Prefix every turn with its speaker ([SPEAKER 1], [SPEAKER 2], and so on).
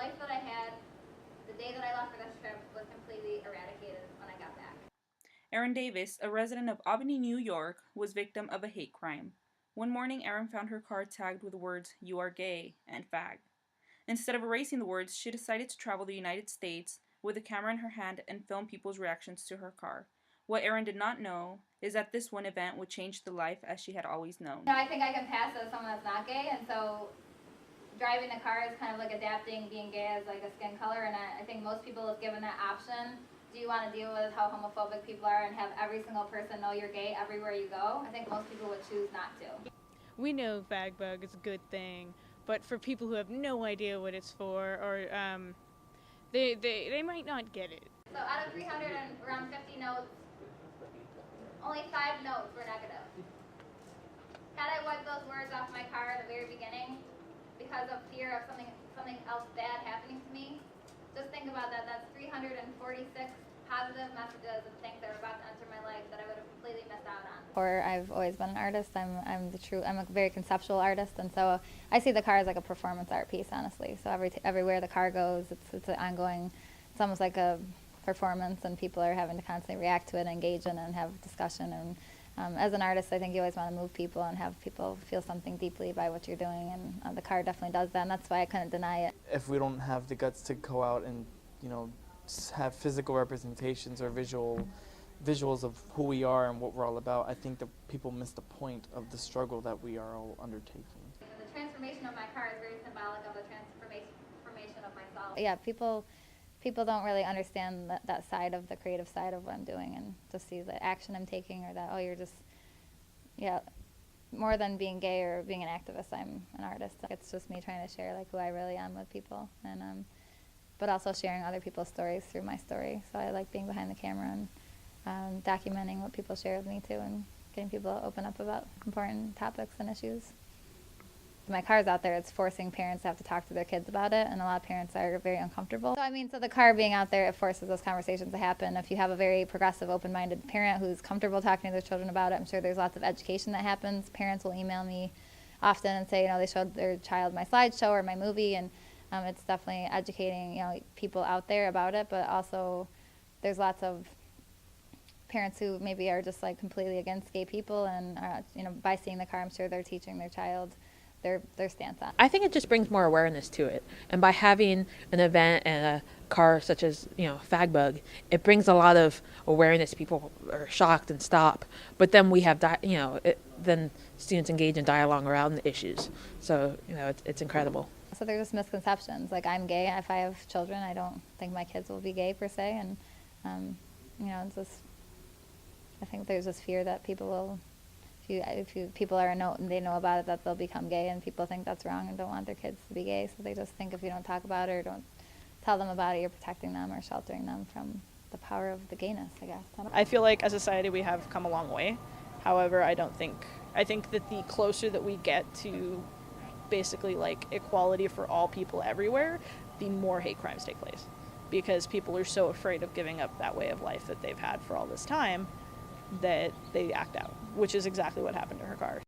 [SPEAKER 1] life that I had the day that I left for this trip was completely eradicated when I got back.
[SPEAKER 2] Erin Davis, a resident of Albany, New York, was victim of a hate crime. One morning, Erin found her car tagged with the words, "You are gay," and "fag." Instead of erasing the words, she decided to travel the United States with a camera in her hand and film people's reactions to her car. What Erin did not know is that this one event would change the life as she had always known.
[SPEAKER 1] I think I can pass as someone that's not gay, and so driving the car is kind of like adapting being gay as like a skin color, and I think most people, if given that option, do you want to deal with how homophobic people are and have every single person know you're gay everywhere you go? I think most people would choose not to.
[SPEAKER 3] We know fagbug is a good thing, but for people who have no idea what it's for, or they might not get it.
[SPEAKER 1] So out of 300 and around 50 notes, only 5 notes were negative. Had I wiped those words off my car at the very beginning because of fear of something else bad happening to me, just think about that. That's 346 positive messages of things that are about to enter my life that I would have completely missed out on.
[SPEAKER 4] Or I've always been an artist. I'm a very conceptual artist, and so I see the car as like a performance art piece, honestly. So everywhere the car goes, it's an ongoing. It's almost like a performance, and people are having to constantly react to it, engage in it, and have discussion. And as an artist, I think you always want to move people and have people feel something deeply by what you're doing, and the car definitely does that, and that's why I couldn't deny it.
[SPEAKER 5] If we don't have the guts to go out and, have physical representations or visuals of who we are and what we're all about, I think that people miss the point of the struggle that we are all undertaking.
[SPEAKER 1] The transformation of my car is very symbolic of the transformation of myself.
[SPEAKER 4] Yeah, people don't really understand that side of the creative side of what I'm doing, and just see the action I'm taking, or that, oh, you're just, yeah, more than being gay or being an activist, I'm an artist. It's just me trying to share like who I really am with people, and but also sharing other people's stories through my story. So I like being behind the camera and documenting what people share with me too, and getting people to open up about important topics and issues. My car's out there, it's forcing parents to have to talk to their kids about it, and a lot of parents are very uncomfortable. So the car being out there, it forces those conversations to happen. If you have a very progressive, open-minded parent who's comfortable talking to their children about it, I'm sure there's lots of education that happens. Parents will email me often and say, they showed their child my slideshow or my movie, and it's definitely educating, people out there about it, but also there's lots of parents who maybe are just like completely against gay people, and by seeing the car, I'm sure they're teaching their child their stance on it.
[SPEAKER 6] I think it just brings more awareness to it, and by having an event and a car such as fagbug, it brings a lot of awareness. People are shocked and stop, but then we have then students engage in dialogue around the issues. So it's incredible.
[SPEAKER 4] So there's just misconceptions. Like, I'm gay. If I have children, I don't think my kids will be gay per se, and it's just, I think there's this fear that people will, people they know about it, that they'll become gay, and people think that's wrong and don't want their kids to be gay. So they just think if you don't talk about it or don't tell them about it, you're protecting them or sheltering them from the power of the gayness, I guess.
[SPEAKER 7] I feel like as a society we have come a long way. However, I think that the closer that we get to basically like equality for all people everywhere, the more hate crimes take place, because people are so afraid of giving up that way of life that they've had for all this time that they act out, which is exactly what happened to her car.